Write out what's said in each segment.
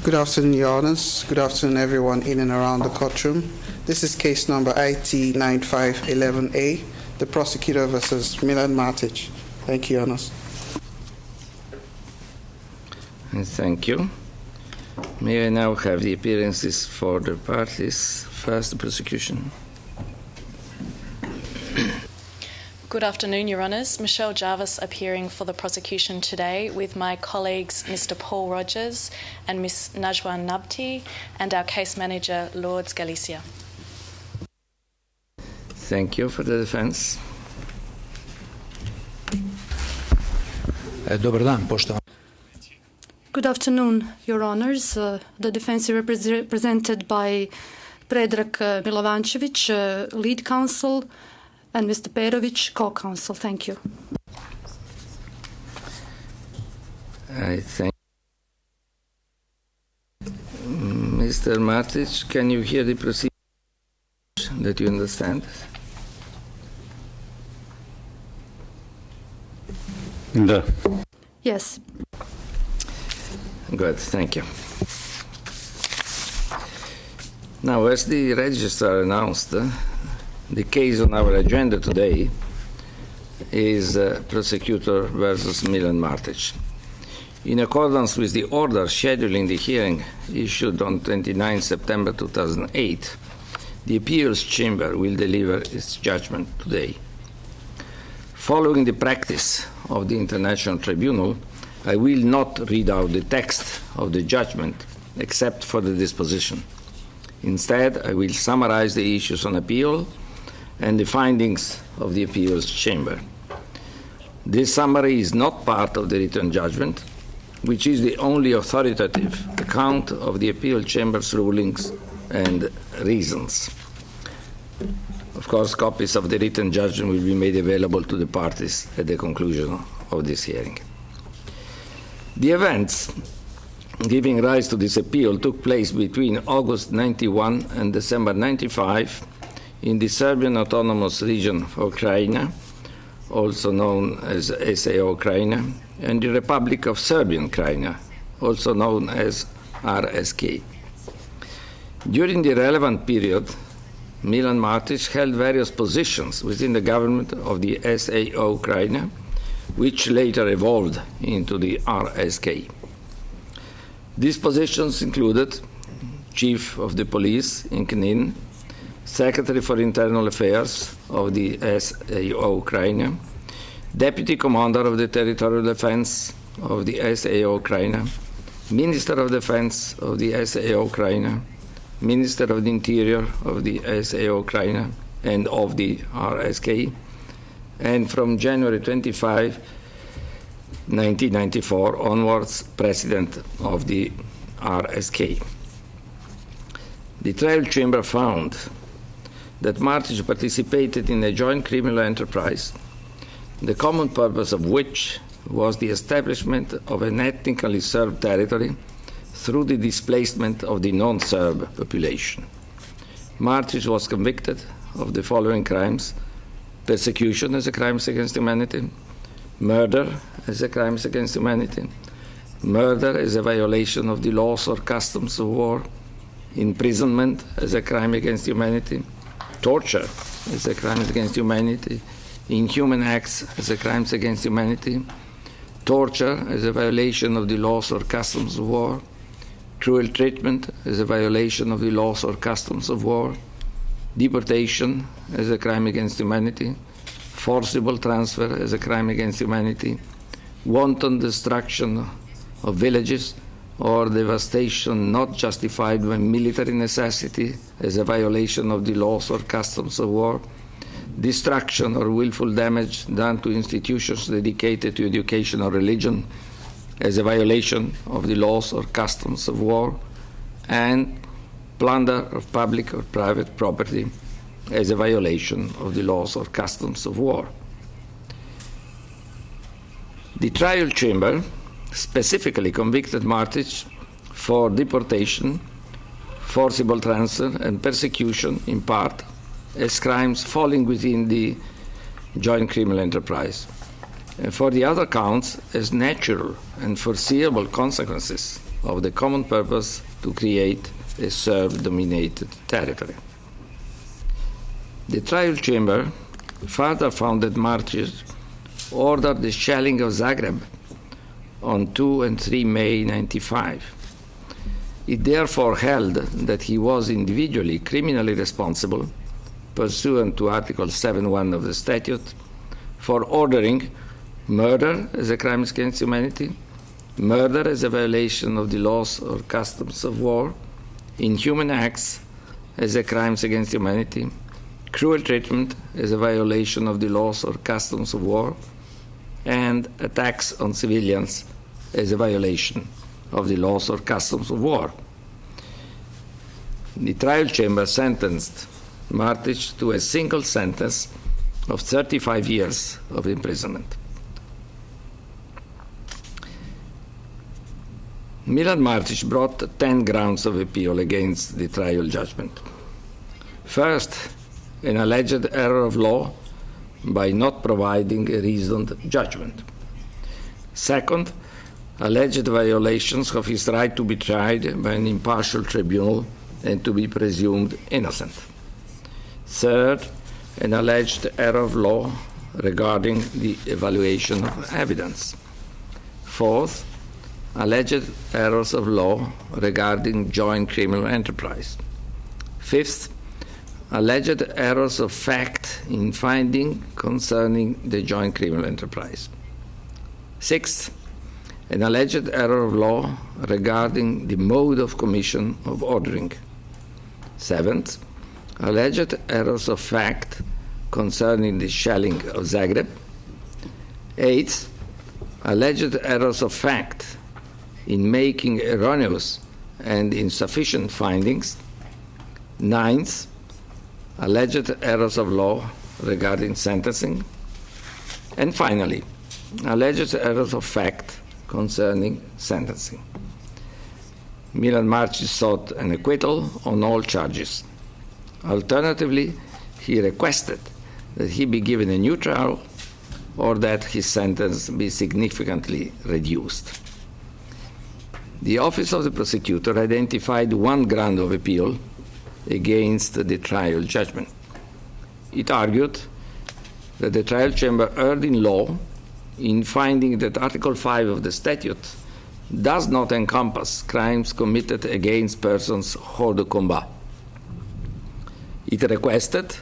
Good afternoon, Your Honours. Good afternoon, everyone in and around the courtroom. This is case number IT 9511A, the prosecutor versus Milan Martić. Thank you, Your Honours. Thank you. May I now have the appearances for the parties? First, the prosecution. Good afternoon, Your Honours. Michelle Jarvis appearing for the prosecution today with my colleagues Mr. Paul Rogers and Ms. Najwa Nabti and our case manager, Lourdes Galicia. Thank you for the defense. Dobar dan, poštovani. Good afternoon, Your Honours. The defense is represented by Predrag Milovančević, lead counsel, and Mr. Perović, co-counsel. Thank you. I thank Mr. Martić, can you hear the procedure that you understand? Da. Yes. Good, thank you. Now, as the registrar announced, the case on our agenda today is prosecutor versus Milan Martić. In accordance with the order scheduling the hearing issued on 29 September 2008, the appeals chamber will deliver its judgment today. Following the practice of the International Tribunal, I will not read out the text of the judgment except for the disposition. Instead, I will summarize the issues on appeal and the findings of the appeals chamber. This summary is not part of the written judgment, which is the only authoritative account of the appeal chamber's rulings and reasons. Of course, copies of the written judgment will be made available to the parties at the conclusion of this hearing. The events giving rise to this appeal took place between August 91 and December 95 in the Serbian Autonomous Region of Krajina, also known as SAO Krajina, and the Republic of Serbian Krajina, also known as RSK. During the relevant period, Milan Martić held various positions within the government of the SAO Krajina, which later evolved into the RSK. These positions included Chief of the Police in Knin, Secretary for Internal Affairs of the SAO Krajina, Deputy Commander of the Territorial Defense of the SAO Krajina, Minister of Defense of the SAO Krajina, Minister of the Interior of the SAO Krajina and of the RSK, and from January 25, 1994 onwards, President of the RSK. The trial chamber found that Martić participated in a joint criminal enterprise, the common purpose of which was the establishment of an ethnically Serb territory through the displacement of the non-Serb population. Martić was convicted of the following crimes: persecution as a crime against humanity, murder as a crime against humanity, murder as a violation of the laws or customs of war, imprisonment as a crime against humanity, torture as a crime against humanity, inhuman acts as a crime against humanity, torture as a violation of the laws or customs of war, cruel treatment as a violation of the laws or customs of war, deportation as a crime against humanity, forcible transfer as a crime against humanity, wanton destruction of villages or devastation not justified by military necessity as a violation of the laws or customs of war, destruction or willful damage done to institutions dedicated to education or religion as a violation of the laws or customs of war, and plunder of public or private property as a violation of the laws or customs of war. The trial chamber specifically convicted Martić for deportation, forcible transfer, and persecution in part as crimes falling within the joint criminal enterprise. And for the other counts as natural and foreseeable consequences of the common purpose to create a Serb-dominated territory. The trial chamber further found that Martić ordered the shelling of Zagreb on 2 and 3 May 1995. It therefore held that he was individually criminally responsible, pursuant to Article 7.1 of the statute, for ordering murder as a crime against humanity, murder as a violation of the laws or customs of war, inhuman acts as a crime against humanity, cruel treatment as a violation of the laws or customs of war, and attacks on civilians as a violation of the laws or customs of war. The trial chamber sentenced Martić to a single sentence of 35 years of imprisonment. Milan Martić brought 10 grounds of appeal against the trial judgment. First, an alleged error of law by not providing a reasoned judgment. Second, alleged violations of his right to be tried by an impartial tribunal and to be presumed innocent. Third, an alleged error of law regarding the evaluation of evidence. Fourth, alleged errors of law regarding joint criminal enterprise. Fifth, alleged errors of fact in finding concerning the joint criminal enterprise. Sixth, an alleged error of law regarding the mode of commission of ordering. Seventh, alleged errors of fact concerning the shelling of Zagreb. Eighth, alleged errors of fact in making erroneous and insufficient findings. Ninth, alleged errors of law regarding sentencing. And finally, alleged errors of fact concerning sentencing. Milan Martić sought an acquittal on all charges. Alternatively, he requested that he be given a new trial or that his sentence be significantly reduced. The Office of the Prosecutor identified one ground of appeal against the trial judgment. It argued that the trial chamber erred in law in finding that Article 5 of the statute does not encompass crimes committed against persons hors de combat. It requested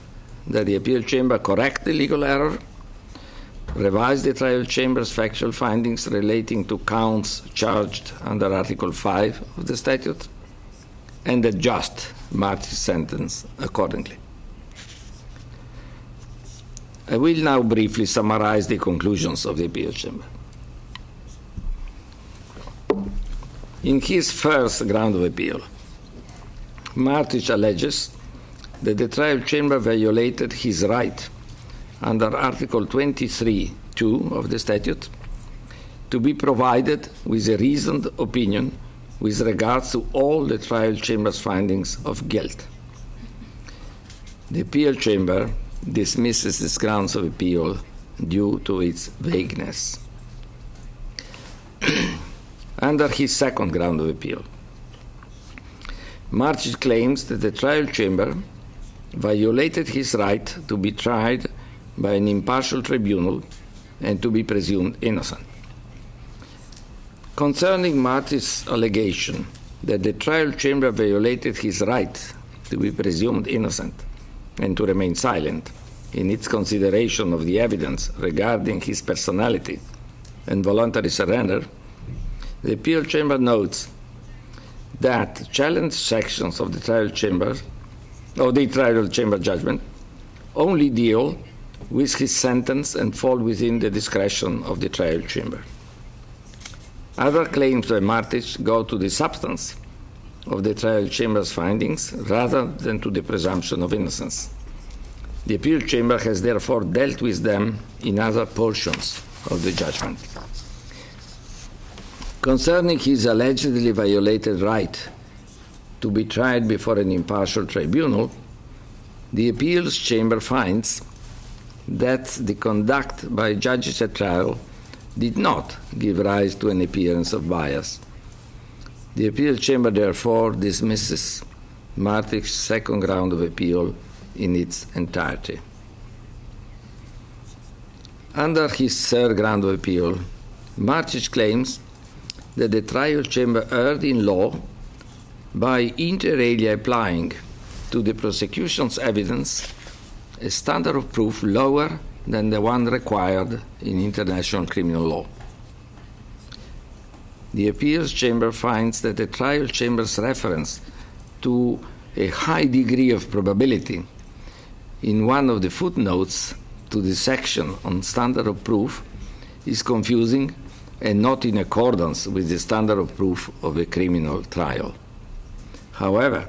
that the appeal chamber correct the legal error, revise the trial chamber's factual findings relating to counts charged under Article 5 of the statute, and adjust Martić's sentence accordingly. I will now briefly summarize the conclusions of the appeal chamber. In his first ground of appeal, Martić alleges that the trial chamber violated his right under Article 23(2) of the statute to be provided with a reasoned opinion with regards to all the trial chamber's findings of guilt. The appeal chamber dismisses these grounds of appeal due to its vagueness. Under his second ground of appeal, Martić claims that the trial chamber violated his right to be tried by an impartial tribunal and to be presumed innocent. Concerning Martić's allegation that the trial chamber violated his right to be presumed innocent and to remain silent in its consideration of the evidence regarding his personality and voluntary surrender, the appeal chamber notes that challenged sections of the trial chamber judgment only deal with his sentence and fall within the discretion of the trial chamber. Other claims by Martić go to the substance of the trial chamber's findings rather than to the presumption of innocence. The appeal chamber has therefore dealt with them in other portions of the judgment. Concerning his allegedly violated right to be tried before an impartial tribunal, the appeals chamber finds that the conduct by judges at trial did not give rise to an appearance of bias. The appeal chamber therefore dismisses Martić's second ground of appeal in its entirety. Under his third ground of appeal, Martić claims that the trial chamber erred in law by inter alia applying to the prosecution's evidence a standard of proof lower than the one required in international criminal law. The appeals chamber finds that the trial chamber's reference to a high degree of probability in one of the footnotes to the section on standard of proof is confusing and not in accordance with the standard of proof of a criminal trial. However,